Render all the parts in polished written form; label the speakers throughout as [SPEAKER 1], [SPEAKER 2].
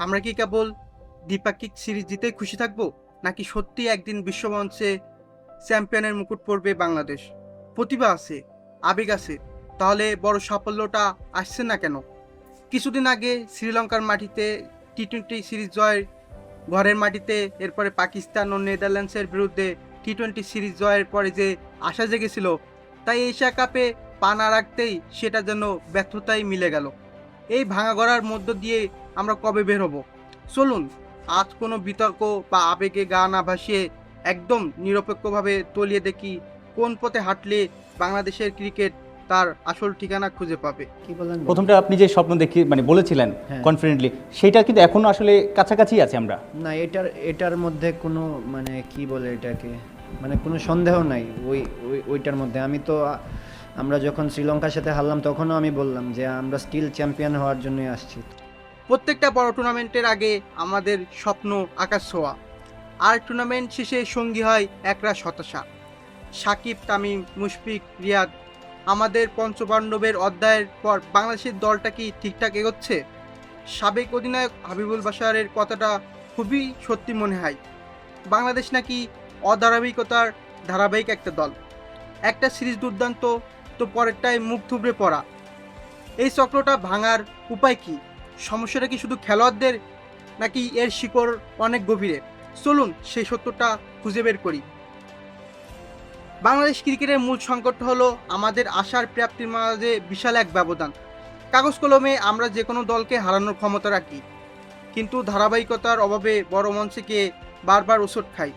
[SPEAKER 1] আমরা কি কেবল দ্বিপাক্ষিক সিরিজ জিতেই খুশি থাকবো, নাকি সত্যি একদিন বিশ্বমঞ্চে চ্যাম্পিয়নের মুকুট পড়বে বাংলাদেশ? প্রতিভা আছে, আবেগ আছে, তাহলে বড় সাফল্যটা আসছে না কেন? কিছুদিন আগে শ্রীলঙ্কার মাটিতে টি-20 সিরিজ জয়ের, ঘরের মাটিতে এরপরে পাকিস্তান ও নেদারল্যান্ডসের বিরুদ্ধে টি-20 সিরিজ জয়ের পরে যে আশা জেগেছিল, তাই এশিয়া কাপে পা না রাখতেই সেটা যেন ব্যর্থতাই মিলে গেল। এই ভাঙাগড়ার মধ্য দিয়ে আমরা কবে বের হব? চলুন আজ কোনো বিতর্ক বা আবেগে গা না ভাসিয়ে একদম নিরপেক্ষভাবে তলিয়ে দেখি কোন পথে হাঁটলে বাংলাদেশের ক্রিকেট তার আসল ঠিকানা খুঁজে পাবে।
[SPEAKER 2] কি বলেন?
[SPEAKER 3] প্রথমটা আপনি যে স্বপ্ন দেখি বলেছিলেন
[SPEAKER 2] হ্যাঁ।
[SPEAKER 3] কনফিডেন্টলি, সেটা কিন্তু এখনো আসলে কাছাকাছি আছে আমরা।
[SPEAKER 2] না, এটার মধ্যে কোনো কি বলে এটাকে, কোনো সন্দেহ নাই ওইটার মধ্যে। আমরা যখন শ্রীলঙ্কার সাথে হারলাম তখনও আমি বললাম যে আমরা স্টিল চ্যাম্পিয়ন হওয়ার জন্যই আসছি।
[SPEAKER 1] প্রত্যেকটা বড় টুর্নামেন্টের আগে আমাদের স্বপ্ন আকাশ ছোঁয়া, আর টুর্নামেন্ট শেষে সঙ্গী হয় একরাশ হতাশা। সাকিব, তামিম, মুশফিক, রিয়াদ, আমাদের পঞ্চপাণ্ডবের অধ্যায়ের পর বাংলাদেশের দলটা কি ঠিকঠাক এগোচ্ছে? সাবেক অধিনায়ক হাবিবুল বাশারের কথাটা খুবই সত্যি মনে হয়। বাংলাদেশ নাকি অধারাবাহিকতার ধারাবাহিক একটা দল। একটা সিরিজ দুর্দান্ত, তো পরেরটায় মুখ থুবড়ে পড়া। এই চক্রটা ভাঙার উপায় কি? সমস্যাটা কি শুধু খেলোয়াড়দের, নাকি এর শিকড় অনেক গভীরে? চলুন সেই সত্যটা খুঁজে বের করি। বাংলাদেশ ক্রিকেটের মূল সংকট হলো আমাদের আশার প্রাপ্তির মাঝে বিশাল এক ব্যবধান। কাগজ কলমে আমরা যে কোনো দলকে হারানোর ক্ষমতা রাখি, কিন্তু ধারাবাহিকতার অভাবে বড় মঞ্চে গিয়ে বারবার ওষুধ খাই।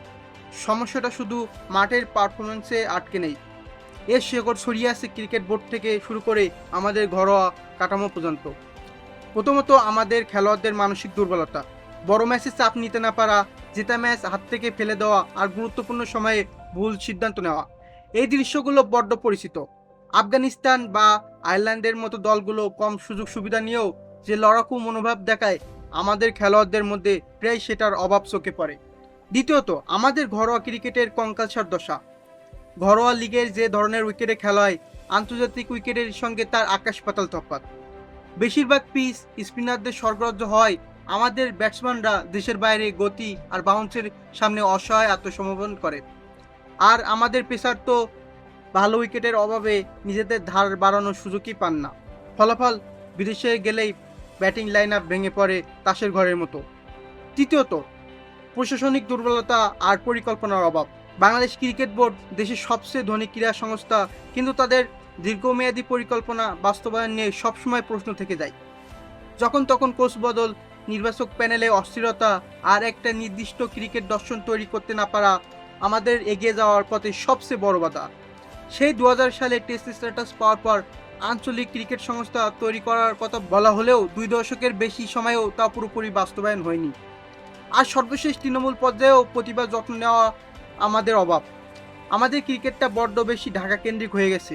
[SPEAKER 1] সমস্যাটা শুধু মাঠের পারফরমেন্সে আটকে নেই, এর শেকড় ছড়িয়ে আছে ক্রিকেট বোর্ড থেকে শুরু করে আমাদের ঘরোয়া কাঠামো পর্যন্ত। প্রথমত আমাদের খেলোয়াড়দের মানসিক দুর্বলতা। বড় ম্যাচে চাপ নিতে না পারা, জেতা ম্যাচ হাত থেকে ফেলে দেওয়া, আর গুরুত্বপূর্ণ সময়ে ভুল সিদ্ধান্ত নেওয়া, এই দৃশ্যগুলো বড্ড পরিচিত। আফগানিস্তান বা আয়ারল্যান্ডের মতো দলগুলো কম সুযোগ সুবিধা নিয়েও যে লড়াকু মনোভাব দেখায়, আমাদের খেলোয়াড়দের মধ্যে প্রায় সেটার অভাব চোখে পড়ে। দ্বিতীয়ত আমাদের ঘরোয়া ক্রিকেটের কঙ্কালসার দশা। ঘরোয়া লিগের যে ধরনের উইকেটে খেলা হয়, আন্তর্জাতিক উইকেটের সঙ্গে তার আকাশ পাতাল তফাৎ। বেশিরভাগ পিচ স্পিনারদের সরবরাহ হয়, আমাদের ব্যাটসম্যানরা দেশের বাইরে গতি আর বাউন্সের সামনে অসহায় আত্মসমর্পণ করে। আর আমাদের পেসার তো ভালো উইকেটের অভাবে নিজেদের ধার বাড়ানোর সুযোগই পান না। ফলাফল, বিদেশে গেলেই ব্যাটিং লাইন আপ ভেঙে পড়ে তাসের ঘরের মতো। তৃতীয়ত প্রশাসনিক দুর্বলতা আর পরিকল্পনার অভাব। বাংলাদেশ ক্রিকেট বোর্ড দেশের সবচেয়ে ধনী ক্রীড়া সংস্থা, কিন্তু তাদের দীর্ঘমেয়াদী পরিকল্পনা বাস্তবায়ন নিয়ে সবসময় প্রশ্ন থেকে যায়। যখন তখন কোচ বদল, নির্বাচক প্যানেলে অস্থিরতা, আর একটা নির্দিষ্ট ক্রিকেট দর্শন তৈরি করতে না পারা আমাদের এগিয়ে যাওয়ার পথে সবচেয়ে বড় বাধা। সেই 2000 সালে টেস্ট স্ট্যাটাস পাওয়ার পর আঞ্চলিক ক্রিকেট সংস্থা তৈরি করার কথা বলা হলেও 2 দশকের বেশি সময়েও তা পুরোপুরি বাস্তবায়ন হয়নি। আর সর্বশেষ তৃণমূল পর্যায়েও প্রতিভা যত্ন নেওয়া আমাদের অভাব। আমাদের ক্রিকেটটা বড্ড বেশি ঢাকা কেন্দ্রিক হয়ে গেছে।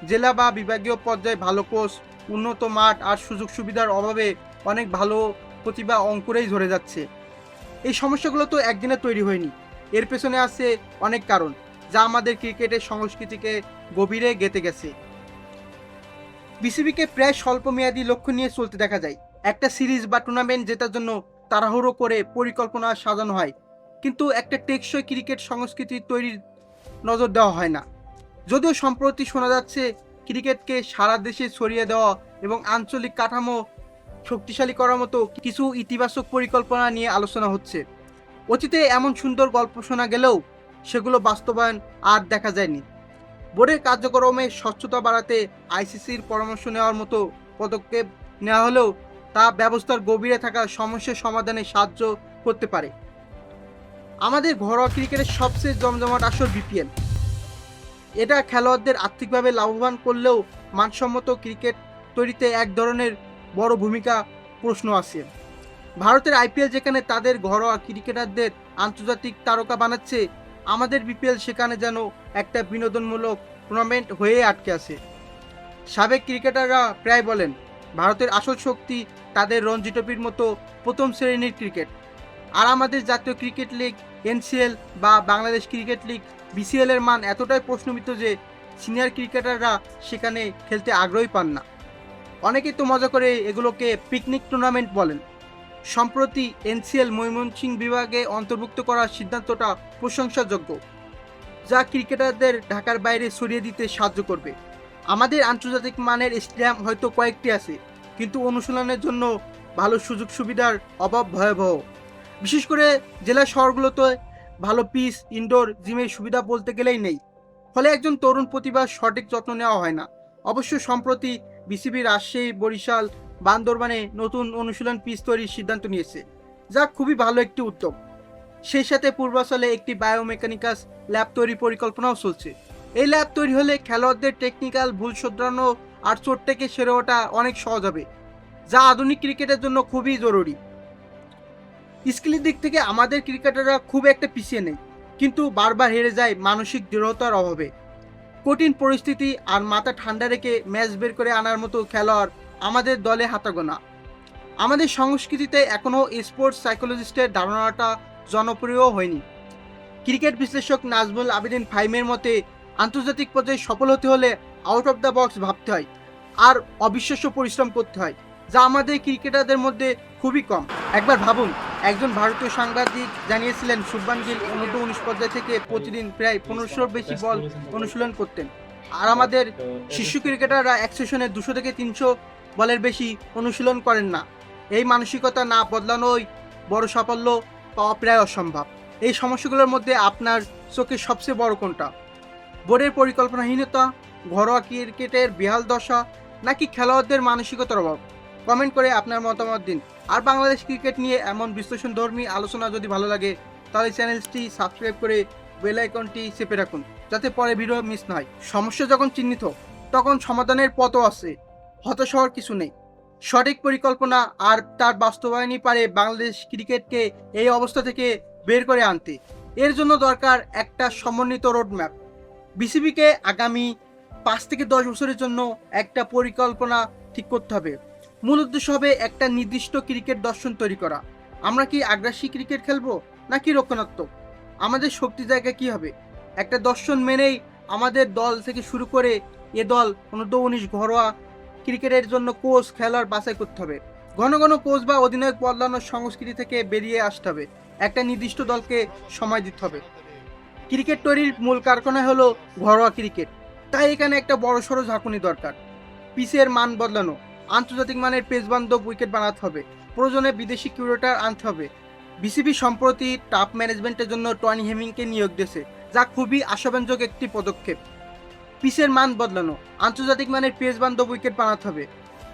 [SPEAKER 1] জেলা বা বিভাগীয় পর্যায়ে ভালো কোচ, উন্নত মাঠ আর সুযোগ সুবিধার অভাবে অনেক ভালো প্রতিভা অঙ্কুরেই ঝরে যাচ্ছে। এই সমস্যাগুলো তো একদিনে তৈরি হয়নি, এর পেছনে আছে অনেক কারণ, যা আমাদের ক্রিকেটের সংস্কৃতিকে গভীরে গেঁথে গেছে। বিসিবিকে প্রায় স্বল্পমেয়াদী লক্ষ্য নিয়ে চলতে দেখা যায়। একটা সিরিজ বা টুর্নামেন্ট জেতার জন্য তাড়াহুড়ো করে পরিকল্পনা সাজানো হয়, কিন্তু একটা টেকসই ক্রিকেট সংস্কৃতি তৈরির নজর দেওয়া হয় না। যদিও সম্প্রতি শোনা যাচ্ছে ক্রিকেটকে সারা দেশে ছড়িয়ে দেওয়া এবং আঞ্চলিক কাঠামো শক্তিশালী করার মতো কিছু ইতিবাচক পরিকল্পনা নিয়ে আলোচনা হচ্ছে। অতীতে এমন সুন্দর গল্প শোনা গেলেও সেগুলো বাস্তবায়ন আর দেখা যায়নি। বোর্ডের কার্যক্রমে স্বচ্ছতা বাড়াতে আইসিসির পরামর্শ নেওয়ার মতো পদক্ষেপ নেওয়া হলেও তা ব্যবস্থার গভীরে থাকা সমস্যার সমাধানে সাহায্য করতে পারে। আমাদের ঘরোয়া ক্রিকেটের সবচেয়ে জমজমাট আসর বিপিএল। এটা খেলোয়াড়দের আর্থিকভাবে লাভবান করলেও মানসম্মত ক্রিকেট তৈরিতে এক ধরনের বড় ভূমিকা প্রশ্ন আছে। ভারতের আইপিএল যেখানে তাদের ঘরোয়া ক্রিকেটারদের আন্তর্জাতিক তারকা বানাচ্ছে, আমাদের বিপিএল সেখানে যেন একটা বিনোদনমূলক টুর্নামেন্ট হয়ে আটকে আছে। সাবেক ক্রিকেটাররা প্রায় বলেন ভারতের আসল শক্তি তাদের রঞ্জি ট্রফির মতো প্রথম শ্রেণীর ক্রিকেট। আর আমাদের জাতীয় ক্রিকেট লিগ এনসিএল বা বাংলাদেশ ক্রিকেট লিগ বিসিএল এর মান এতটাই প্রশ্নবিদ্ধ যে সিনিয়র ক্রিকেটাররা সেখানে খেলতে আগ্রহী পান না। অনেকেই তো মজা করে এগুলোকে পিকনিক টুর্নামেন্ট বলেন। সম্প্রতি এনসিএল ময়মনসিংহ বিভাগে অন্তর্ভুক্ত করার সিদ্ধান্তটা প্রশংসাযোগ্য, যা ক্রিকেটারদের ঢাকার বাইরে সরিয়ে দিতে সাহায্য করবে। আমাদের আন্তর্জাতিক মানের স্টেডিয়াম হয়তো কয়েকটি আছে, কিন্তু অনুশীলনের জন্য ভালো সুযোগ সুবিধার অভাব ভয়াবহ। বিশেষ করে জেলা শহরগুলোতে ভালো পিচ, ইনডোর জিমের সুবিধা বলতে গেলেই নেই। ফলে একজন তরুণ প্রতিভার সঠিক যত্ন নেওয়া হয় না। অবশ্য সম্প্রতি বিসিবি রাজশাহী, বরিশাল, বান্দরবানে নতুন অনুশীলন পিচ তৈরির সিদ্ধান্ত নিয়েছে, যা খুবই ভালো একটি উদ্যোগ। সেই সাথে পূর্বাচলে একটি বায়োমেকানিক্যাল ল্যাব তৈরির পরিকল্পনাও চলছে। এই ল্যাব তৈরি হলে খেলোয়াড়দের টেকনিক্যাল ভুল শোধরানো আর চোট থেকে সেরে ওঠা অনেক সহজ হবে, যা আধুনিক ক্রিকেটের জন্য খুবই জরুরি। স্কিলের দিক থেকে আমাদের ক্রিকেটাররা খুব একটা পিছিয়ে নেই, কিন্তু বারবার হেরে যায় মানসিক দৃঢ়তার অভাবে। কঠিন পরিস্থিতি আর মাথা ঠান্ডা রেখে ম্যাচ বের করে আনার মতো খেলোয়াড় আমাদের দলে হাতাগোনা। আমাদের সংস্কৃতিতে এখনও স্পোর্টস সাইকোলজিস্টের ধারণাটা জনপ্রিয় হয়নি। ক্রিকেট বিশ্লেষক নাজমুল আবেদিন ফাইমের মতে, আন্তর্জাতিক পর্যায়ে সফল হতে হলে আউট অফ দ্য বক্স ভাবতে হয় আর অবিশ্বাস্য পরিশ্রম করতে হয়, যা আমাদের ক্রিকেটারদের মধ্যে খুবই কম। একবার ভাবুন, একজন ভারতীয় সাংবাদিক জানিয়েছিলেন শুভমান গিল অনূর্ধ্ব-19 পর্যায় থেকে প্রতিদিন প্রায় 1500 বেশি বল অনুশীলন করতেন, আর আমাদের শিশু ক্রিকেটাররা এক সেশনে 200 থেকে 300 বলের বেশি অনুশীলন করেন না। এই মানসিকতা না বদলানোই বড় সাফল্য পাওয়া প্রায় অসম্ভব। এই সমস্যাগুলোর মধ্যে আপনার চোখে সবচেয়ে বড় কোনটা? বোর্ডের পরিকল্পনাহীনতা, ঘরোয়া ক্রিকেটের বেহাল দশা, নাকি খেলোয়াড়দের মানসিকতার অভাব? কমেন্ট করে আপনার মতামত দিন। আর বাংলাদেশ ক্রিকেট নিয়ে এমন বিশ্লেষণধর্মী আলোচনা যদি ভালো লাগে, তাহলে চ্যানেলটি সাবস্ক্রাইব করে বেল আইকনটি চেপে রাখুন, যাতে পরে ভিডিও মিস না হয়। সমস্যা যখন চিহ্নিত, তখন সমাধানের পথও আছে। হতাশ হওয়ার কিছু নেই। সঠিক পরিকল্পনা আর তার বাস্তবায়নই পারে বাংলাদেশ ক্রিকেটকে এই অবস্থা থেকে বের করে আনতে। এর জন্য দরকার একটা সমন্বিত রোডম্যাপ। বিসিবিকে আগামী 5 থেকে 10 বছরের জন্য একটা পরিকল্পনা ঠিক করতে হবে। মূল উদ্দেশ্য হবে একটা নির্দিষ্ট ক্রিকেট দর্শন তৈরি করা। আমরা কি আগ্রাসী ক্রিকেট খেলবো নাকি রক্ষণাত্মক? আমাদের শক্তি জায়গা কি হবে? একটা দর্শন মেনেই আমাদের দল থেকে শুরু করে এ দল অনূর্ধ্ব-19 ঘরোয়া ক্রিকেটের জন্য কোচ, খেলোয়াড় বাছাই করতে হবে। ঘন ঘন কোচ বা অধিনায়ক বদলানোর সংস্কৃতি থেকে বেরিয়ে আসতে হবে। একটা নির্দিষ্ট দলকে সময় দিতে হবে। ক্রিকেট তৈরির মূল কারখানা হলো ঘরোয়া ক্রিকেট, তাই এখানে একটা বড়সড় ঝাঁকুনি দরকার। পিচের মান বদলানো, আন্তর্জাতিক মানের পেস বান্ধব উইকেট বানাতে হবে, প্রয়োজনে বিদেশি কিউরেটার আনতে হবে। বিসিবি সম্প্রতি টাফ ম্যানেজমেন্টের জন্য টনি হেমিংকে নিয়োগ দিয়েছে, যা খুবই আশাব্যঞ্জক একটি পদক্ষেপ। পিচের মান বদলানো, আন্তর্জাতিক মানের পেস বান্ধব উইকেট বানাতে হবে,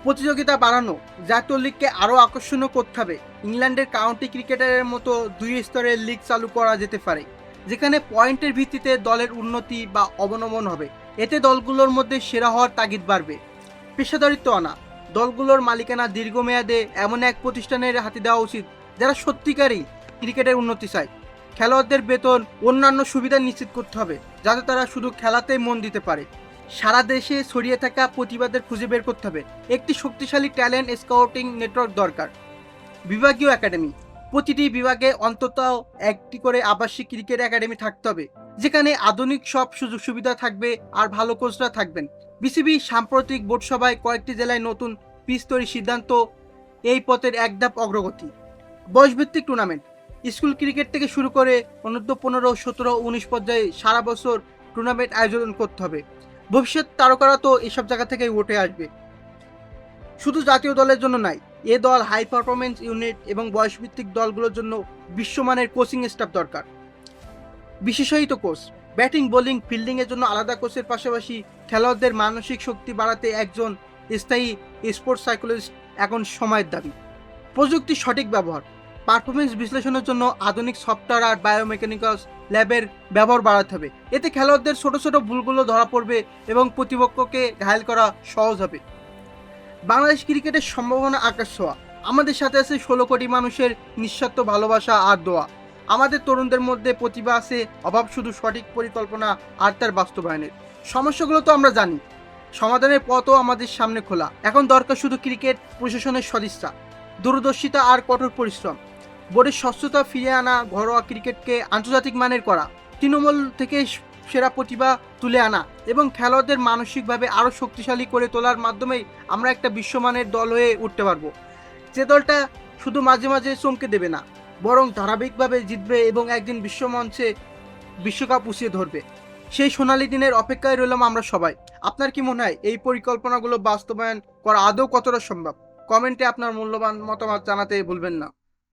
[SPEAKER 1] প্রতিযোগিতা বাড়ানো, জাতীয় লিগকে আরও আকর্ষণীয় করতে হবে। ইংল্যান্ডের কাউন্টি ক্রিকেটের মতো 2 স্তরের লিগ চালু করা যেতে পারে, যেখানে পয়েন্টের ভিত্তিতে দলের উন্নতি বা অবনমন হবে। এতে দলগুলোর মধ্যে সেরা হওয়ার তাগিদ বাড়বে। পেশাদারিত্ব আনা, দলগুলোর মালিকানা দীর্ঘমেয়াদে এমন এক প্রতিষ্ঠানের হাতে দেওয়া উচিত যারা সত্যিকারই ক্রিকেটের উন্নতি চায়। খেলোয়াড়দের বেতন, অন্যান্য সুবিধা নিশ্চিত করতে হবে, যাতে তারা শুধু খেলাতেই মন দিতে পারে। সারা দেশে ছড়িয়ে থাকা প্রতিভাদের খুঁজে বের করতে হবে। একটি শক্তিশালী ট্যালেন্ট স্কাউটিং নেটওয়ার্ক দরকার। বিভাগীয় একাডেমি, প্রতিটি বিভাগে অন্তত একটি করে আবাসিক ক্রিকেট একাডেমি থাকতে হবে, যেখানে আধুনিক সব সুযোগ সুবিধা থাকবে আর ভালো কোচরা থাকবেন। বিসিবি সাম্প্রতিক বোর্ড সভায় কয়েকটি জেলায় নতুন পিচ তৈরির সিদ্ধান্ত এই পথের এক ধাপ অগ্রগতি। বয়সভিত্তিক টুর্নামেন্ট, স্কুল ক্রিকেট থেকে শুরু করে অনূর্ধ্ব-15, 17, 19 পর্যায়ে সারা বছর টুর্নামেন্ট আয়োজন করতে হবে। ভবিষ্যৎ তারকারা তো এসব জায়গা থেকেই উঠে আসবে। শুধু জাতীয় দলের জন্য নয়, এ দল হাই পারফরমেন্স ইউনিট এবং বয়সভিত্তিক দলগুলোর জন্য বিশ্বমানের কোচিং স্টাফ দরকার। বিশেষায়িত কোচ, ব্যাটিং, বোলিং, ফিল্ডিংয়ের জন্য আলাদা কোচের পাশাপাশি খেলোয়াড়দের মানসিক শক্তি বাড়াতে একজন স্থায়ী স্পোর্টস সাইকোলজিস্ট এখন সময়ের দাবি। প্রযুক্তির সঠিক ব্যবহার, পারফরমেন্স বিশ্লেষণের জন্য আধুনিক সফটওয়্যার আর বায়োমেকানিক্যাল ল্যাবের ব্যবহার বাড়াতে হবে। এতে খেলোয়াড়দের ছোট ছোট ভুলগুলো ধরা পড়বে এবং প্রতিপক্ষকে ঘায়েল করা সহজ হবে। বাংলাদেশ ক্রিকেটের সম্ভাবনা আকাশ ছোঁয়া। আমাদের সাথে আছে 16 কোটি মানুষের নিঃস্বার্থ ভালোবাসা আর দোয়া। আমাদের তরুণদের মধ্যে প্রতিভা আছে, অভাব শুধু সঠিক পরিকল্পনা আর তার বাস্তবায়নের। সমস্যাগুলো তো আমরা জানি, সমাধানের পথও আমাদের সামনে খোলা। এখন দরকার শুধু ক্রিকেট প্রশাসনের সদিচ্ছা, দূরদর্শিতা আর কঠোর পরিশ্রম। বোর্ডের স্বচ্ছতা ফিরিয়ে আনা, ঘরোয়া ক্রিকেটকে আন্তর্জাতিক মানের করা, তৃণমূল থেকে সেরা প্রতিভা তুলে আনা এবং খেলোয়াড়দের মানসিকভাবে আরও শক্তিশালী করে তোলার মাধ্যমেই আমরা একটা বিশ্বমানের দল হয়ে উঠতে পারবো। যে দলটা শুধু মাঝে মাঝে চমকে দেবে না, বরং ধারাবাহিকভাবে জিতবে এবং একদিন বিশ্বমঞ্চে বিশ্বকাপ উঠিয়ে ধরবে। সেই সোনালী দিনের অপেক্ষায় রইলাম আমরা সবাই। আপনার কি মনে হয় এই পরিকল্পনাগুলো বাস্তবায়ন করা আদৌ কতটা সম্ভব? কমেন্টে আপনার মূল্যবান মতামত জানাতে ভুলবেন না।